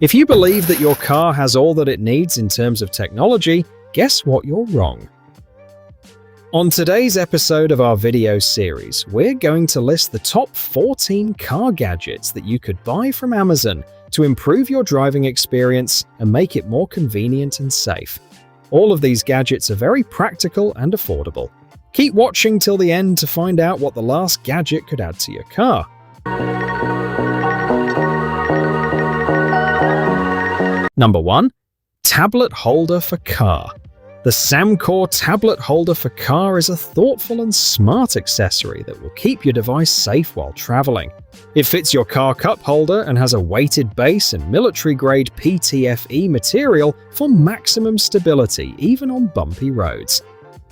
If you believe that your car has all that it needs in terms of technology, guess what, you're wrong. On today's episode of our video series, we're going to list the top 14 car gadgets that you could buy from Amazon to improve your driving experience and make it more convenient and safe. All of these gadgets are very practical and affordable. Keep watching till the end to find out what the last gadget could add to your car. Number 1. Tablet Holder for Car. The Samcore Tablet Holder for Car is a thoughtful and smart accessory that will keep your device safe while traveling. It fits your car cup holder and has a weighted base and military-grade PTFE material for maximum stability, even on bumpy roads.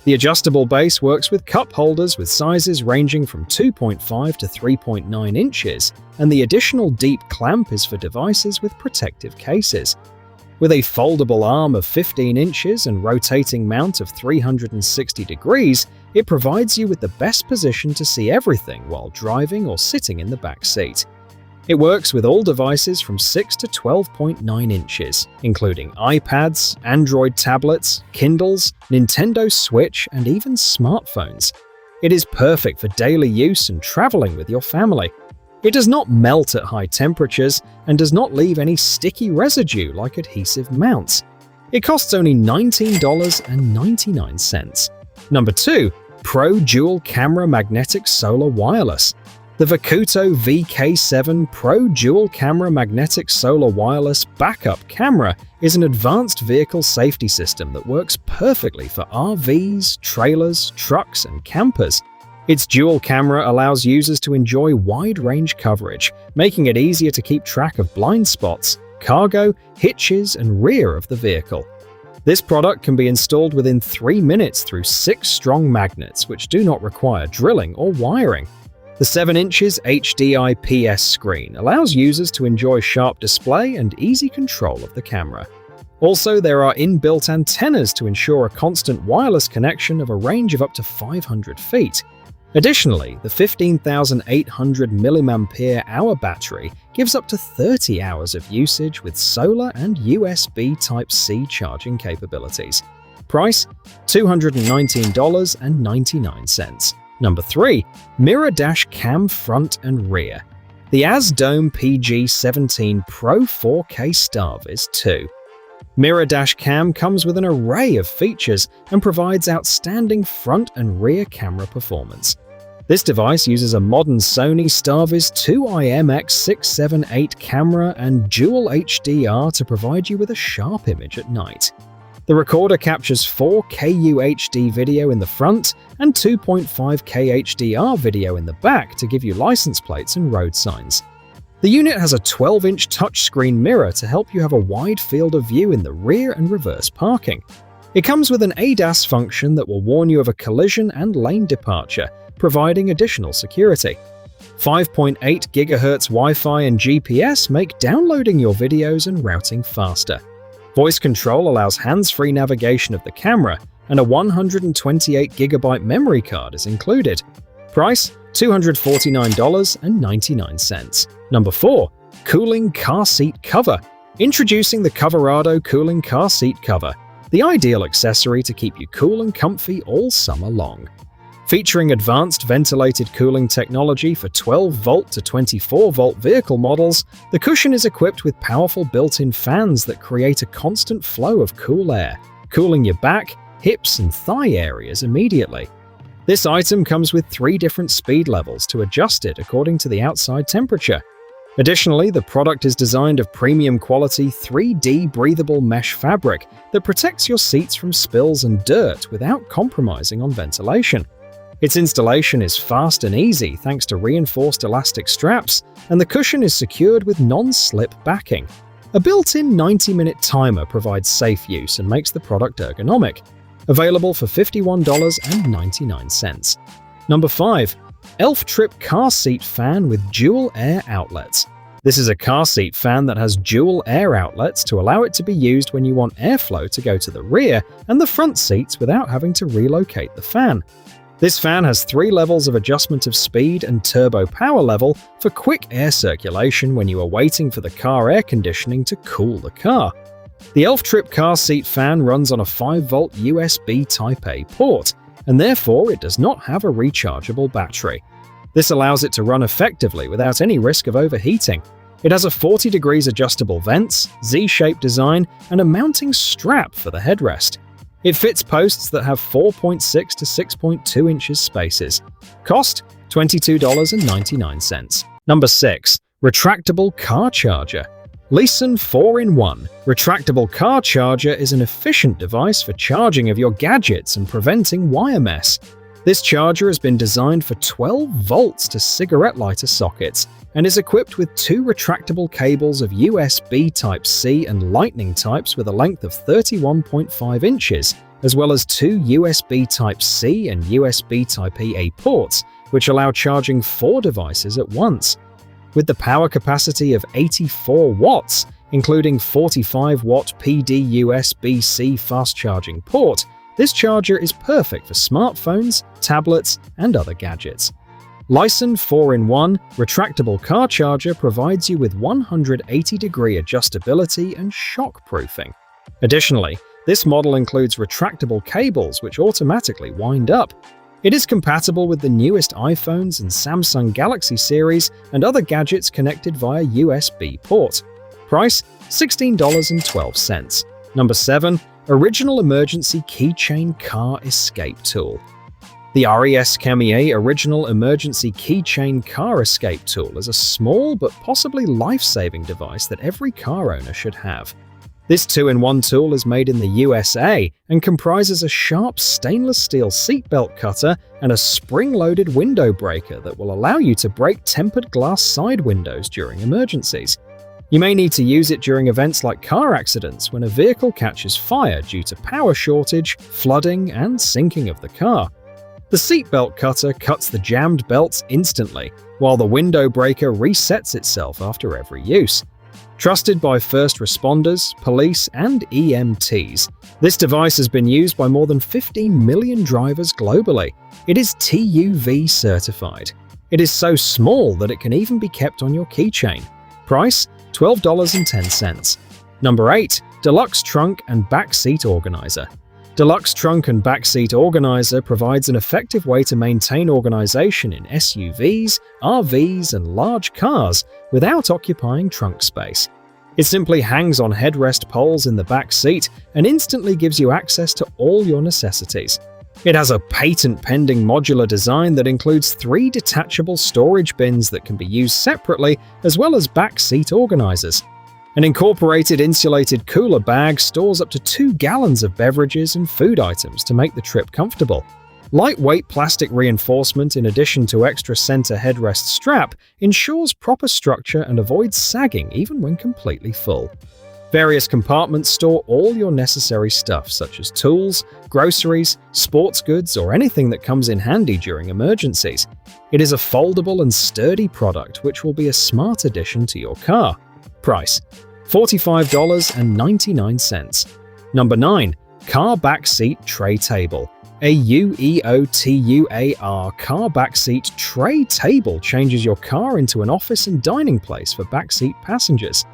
The adjustable base works with cup holders with sizes ranging from 2.5 to 3.9 inches, and the additional deep clamp is for devices with protective cases. With a foldable arm of 15 inches and rotating mount of 360 degrees, it provides you with the best position to see everything while driving or sitting in the back seat. It works with all devices from 6 to 12.9 inches, including iPads, Android tablets, Kindles, Nintendo Switch, and even smartphones. It is perfect for daily use and traveling with your family. It does not melt at high temperatures and does not leave any sticky residue like adhesive mounts. It costs only $19.99. Number 2. Pro Dual Camera Magnetic Solar Wireless. The YOYOTO VK7 Pro Dual Camera Magnetic Solar Wireless Backup Camera is an advanced vehicle safety system that works perfectly for RVs, trailers, trucks, and campers. Its dual camera allows users to enjoy wide-range coverage, making it easier to keep track of blind spots, cargo, hitches, and rear of the vehicle. This product can be installed within 3 minutes through 6 strong magnets, which do not require drilling or wiring. The 7 inches HD IPS screen allows users to enjoy sharp display and easy control of the camera. Also, there are inbuilt antennas to ensure a constant wireless connection of a range of up to 500 feet. Additionally, the 15,800 mAh battery gives up to 30 hours of usage with solar and USB Type-C charging capabilities. Price: $219.99. Number 3. Mirror Dash Cam Front and Rear. The ASDome PG17 Pro 4K StarViz 2. Mirror Dash Cam comes with an array of features and provides outstanding front and rear camera performance. This device uses a modern Sony StarViz 2 IMX678 camera and dual HDR to provide you with a sharp image at night. The recorder captures 4K UHD video in the front and 2.5K HDR video in the back to give you license plates and road signs. The unit has a 12-inch touchscreen mirror to help you have a wide field of view in the rear and reverse parking. It comes with an ADAS function that will warn you of a collision and lane departure, providing additional security. 5.8 GHz Wi-Fi and GPS make downloading your videos and routing faster. Voice control allows hands-free navigation of the camera, and a 128GB memory card is included. Price: $249.99. Number 4. Cooling Car Seat Cover. Introducing the Coverado Cooling Car Seat Cover, the ideal accessory to keep you cool and comfy all summer long. Featuring advanced ventilated cooling technology for 12-volt to 24-volt vehicle models, the cushion is equipped with powerful built-in fans that create a constant flow of cool air, cooling your back, hips, and thigh areas immediately. This item comes with 3 different speed levels to adjust it according to the outside temperature. Additionally, the product is designed of premium quality 3D breathable mesh fabric that protects your seats from spills and dirt without compromising on ventilation. Its installation is fast and easy thanks to reinforced elastic straps, and the cushion is secured with non-slip backing. A built-in 90-minute timer provides safe use and makes the product ergonomic. Available for $51.99. Number 5. ElfTrip Car Seat Fan with Dual Air Outlets. This is a car seat fan that has dual air outlets to allow it to be used when you want airflow to go to the rear and the front seats without having to relocate the fan. This fan has 3 levels of adjustment of speed and turbo power level for quick air circulation when you are waiting for the car air conditioning to cool the car. The ElfTrip car seat fan runs on a 5-volt USB Type-A port, and therefore it does not have a rechargeable battery. This allows it to run effectively without any risk of overheating. It has a 40 degrees adjustable vents, Z-shaped design, and a mounting strap for the headrest. It fits posts that have 4.6 to 6.2 inches spaces. Cost $22.99. Number 6. Retractable car charger. LISEN 4-in-1 Retractable car charger is an efficient device for charging of your gadgets and preventing wire mess. This charger has been designed for 12 volts to cigarette lighter sockets and is equipped with 2 retractable cables of USB Type-C and Lightning types with a length of 31.5 inches, as well as 2 USB Type-C and USB Type-A ports, which allow charging 4 devices at once. With the power capacity of 84 watts, including 45-watt PD USB-C fast-charging port, this charger is perfect for smartphones, tablets, and other gadgets. LISEN 4-in-1 Retractable car charger provides you with 180-degree adjustability and shock-proofing. Additionally, this model includes retractable cables which automatically wind up. It is compatible with the newest iPhones and Samsung Galaxy series and other gadgets connected via USB port. Price $16.12. Number 7. Original Emergency Keychain Car Escape Tool. The RESQME Original Emergency Keychain Car Escape Tool is a small but possibly life-saving device that every car owner should have. This 2-in-1 tool is made in the USA and comprises a sharp stainless steel seatbelt cutter and a spring-loaded window breaker that will allow you to break tempered glass side windows during emergencies. You may need to use it during events like car accidents when a vehicle catches fire due to power shortage, flooding, and sinking of the car. The seatbelt cutter cuts the jammed belts instantly, while the window breaker resets itself after every use. Trusted by first responders, police, and EMTs, this device has been used by more than 15 million drivers globally. It is TÜV certified. It is so small that it can even be kept on your keychain. Price $12.10. Number 8. Deluxe Trunk and Backseat Organizer. Deluxe Trunk and Backseat Organizer provides an effective way to maintain organization in SUVs, RVs, and large cars without occupying trunk space. It simply hangs on headrest poles in the back seat and instantly gives you access to all your necessities. It has a patent-pending modular design that includes 3 detachable storage bins that can be used separately, as well as back seat organizers. An incorporated insulated cooler bag stores up to 2 gallons of beverages and food items to make the trip comfortable. Lightweight plastic reinforcement in addition to extra center headrest strap ensures proper structure and avoids sagging even when completely full. Various compartments store all your necessary stuff such as tools, groceries, sports goods, or anything that comes in handy during emergencies. It is a foldable and sturdy product which will be a smart addition to your car. Price $45.99. Number 9. Car Backseat Tray Table. A UEOTUAR car backseat tray table changes your car into an office and dining place for backseat passengers.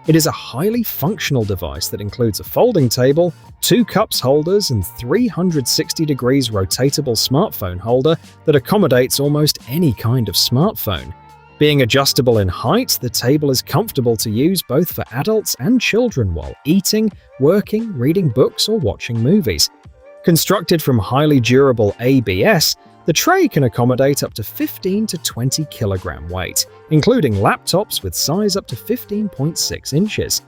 It is a highly functional device that includes a folding table, 2 cups holders, and 360 degrees rotatable smartphone holder that accommodates almost any kind of smartphone. Being adjustable in height, the table is comfortable to use both for adults and children while eating, working, reading books, or watching movies. Constructed from highly durable ABS, the tray can accommodate up to 15 to 20 kilogram weight, including laptops with size up to 15.6 inches.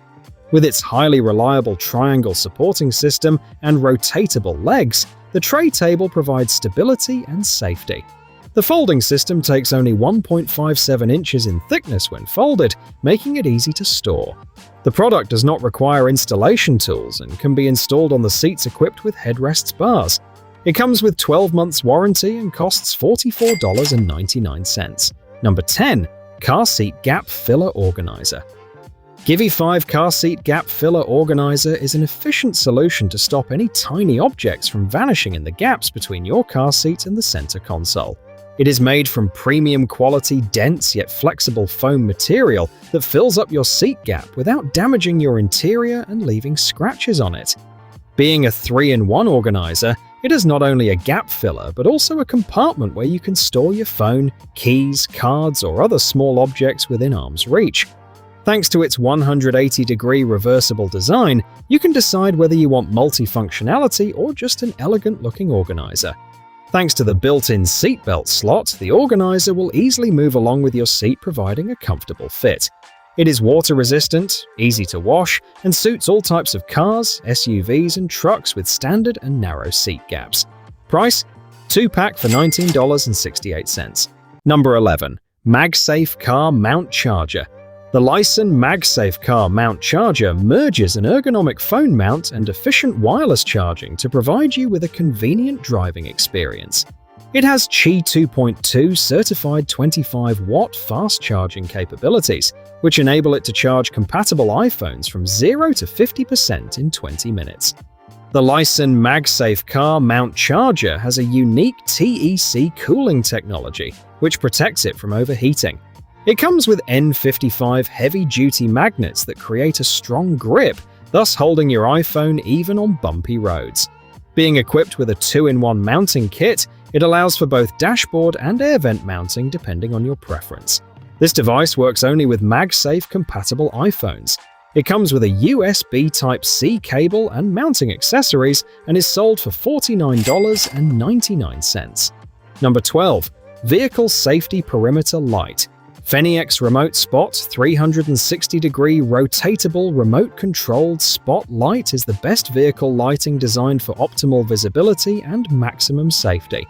With its highly reliable triangle supporting system and rotatable legs, the tray table provides stability and safety. The folding system takes only 1.57 inches in thickness when folded, making it easy to store. The product does not require installation tools and can be installed on the seats equipped with headrest bars. It comes with 12 months warranty and costs $44.99. Number 10. Car Seat Gap Filler Organizer. Givifive Car Seat Gap Filler Organizer is an efficient solution to stop any tiny objects from vanishing in the gaps between your car seat and the center console. It is made from premium quality, dense yet flexible foam material that fills up your seat gap without damaging your interior and leaving scratches on it. Being a 3-in-1 organizer, it is not only a gap filler but also a compartment where you can store your phone, keys, cards, or other small objects within arm's reach. Thanks to its 180-degree reversible design, you can decide whether you want multi-functionality or just an elegant-looking organizer. Thanks to the built-in seatbelt slot, the organizer will easily move along with your seat, providing a comfortable fit. It is water-resistant, easy to wash, and suits all types of cars, SUVs, and trucks with standard and narrow seat gaps. Price: 2-pack for $19.68. Number 11. MagSafe Car Mount Charger. The LISEN MagSafe Car Mount Charger merges an ergonomic phone mount and efficient wireless charging to provide you with a convenient driving experience. It has Qi 2.2 certified 25-watt fast charging capabilities, which enable it to charge compatible iPhones from 0 to 50% in 20 minutes. The LISEN MagSafe Car Mount Charger has a unique TEC cooling technology, which protects it from overheating. It comes with N55 heavy-duty magnets that create a strong grip, thus holding your iPhone even on bumpy roads. Being equipped with a 2-in-1 mounting kit, it allows for both dashboard and air vent mounting depending on your preference. This device works only with MagSafe-compatible iPhones. It comes with a USB Type-C cable and mounting accessories and is sold for $49.99. Number 12. Vehicle Safety Perimeter Light. Feniex Remote Spot 360-degree rotatable remote-controlled spotlight is the best vehicle lighting designed for optimal visibility and maximum safety.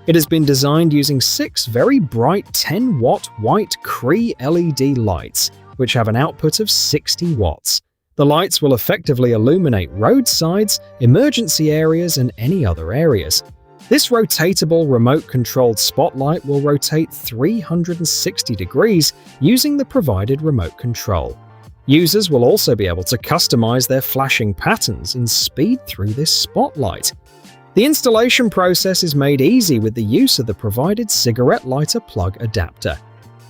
It has been designed using 6 very bright 10-watt white Cree LED lights, which have an output of 60 watts. The lights will effectively illuminate roadsides, emergency areas, and any other areas. This rotatable remote-controlled spotlight will rotate 360 degrees using the provided remote control. Users will also be able to customize their flashing patterns and speed through this spotlight. The installation process is made easy with the use of the provided cigarette lighter plug adapter.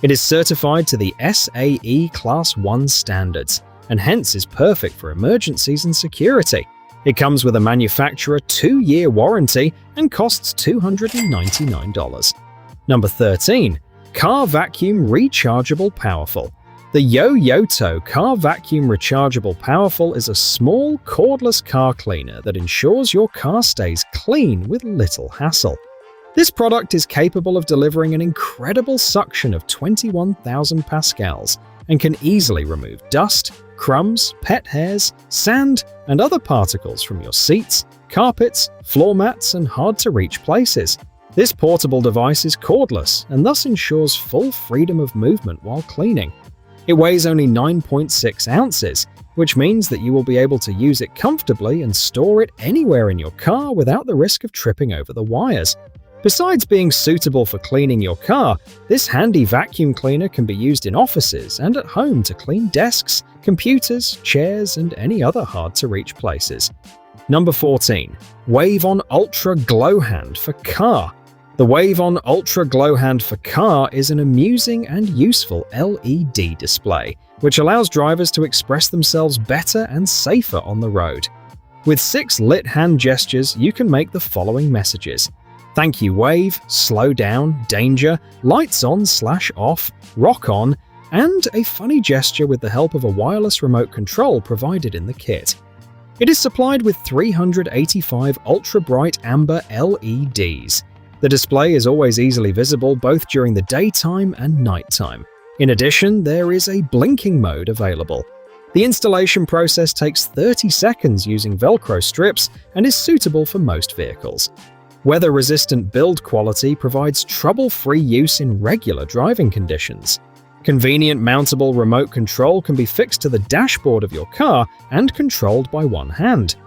It is certified to the SAE Class 1 standards, and hence is perfect for emergencies and security. It comes with a manufacturer 2-year warranty and costs $299. Number 13. Car Vacuum Rechargeable Powerful. The YOYOTO Car Vacuum Rechargeable Powerful is a small, cordless car cleaner that ensures your car stays clean with little hassle. This product is capable of delivering an incredible suction of 21,000 pascals and can easily remove dust, crumbs, pet hairs, sand, and other particles from your seats, carpets, floor mats, and hard-to-reach places. This portable device is cordless and thus ensures full freedom of movement while cleaning. It weighs only 9.6 ounces, which means that you will be able to use it comfortably and store it anywhere in your car without the risk of tripping over the wires. Besides being suitable for cleaning your car, this handy vacuum cleaner can be used in offices and at home to clean desks, computers, chairs, and any other hard-to-reach places. Number 14. WaveOn Ultra GloHand for Car. The WaveOn Ultra GloHand for Car is an amusing and useful LED display, which allows drivers to express themselves better and safer on the road. With 6 lit hand gestures, you can make the following messages: "Thank you Wave," "Slow down," "Danger," "Lights on/off," "Rock on," and a funny gesture with the help of a wireless remote control provided in the kit. It is supplied with 385 ultra-bright amber LEDs. The display is always easily visible both during the daytime and nighttime. In addition, there is a blinking mode available. The installation process takes 30 seconds using Velcro strips and is suitable for most vehicles. Weather-resistant build quality provides trouble-free use in regular driving conditions. Convenient mountable remote control can be fixed to the dashboard of your car and controlled by one hand.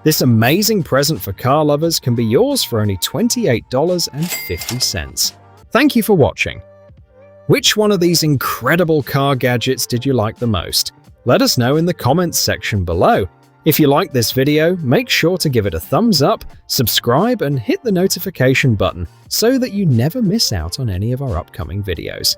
This amazing present for car lovers can be yours for only $28.50. Thank you for watching. Which one of these incredible car gadgets did you like the most? Let us know in the comments section below. If you like this video, make sure to give it a thumbs up, subscribe, and hit the notification button so that you never miss out on any of our upcoming videos.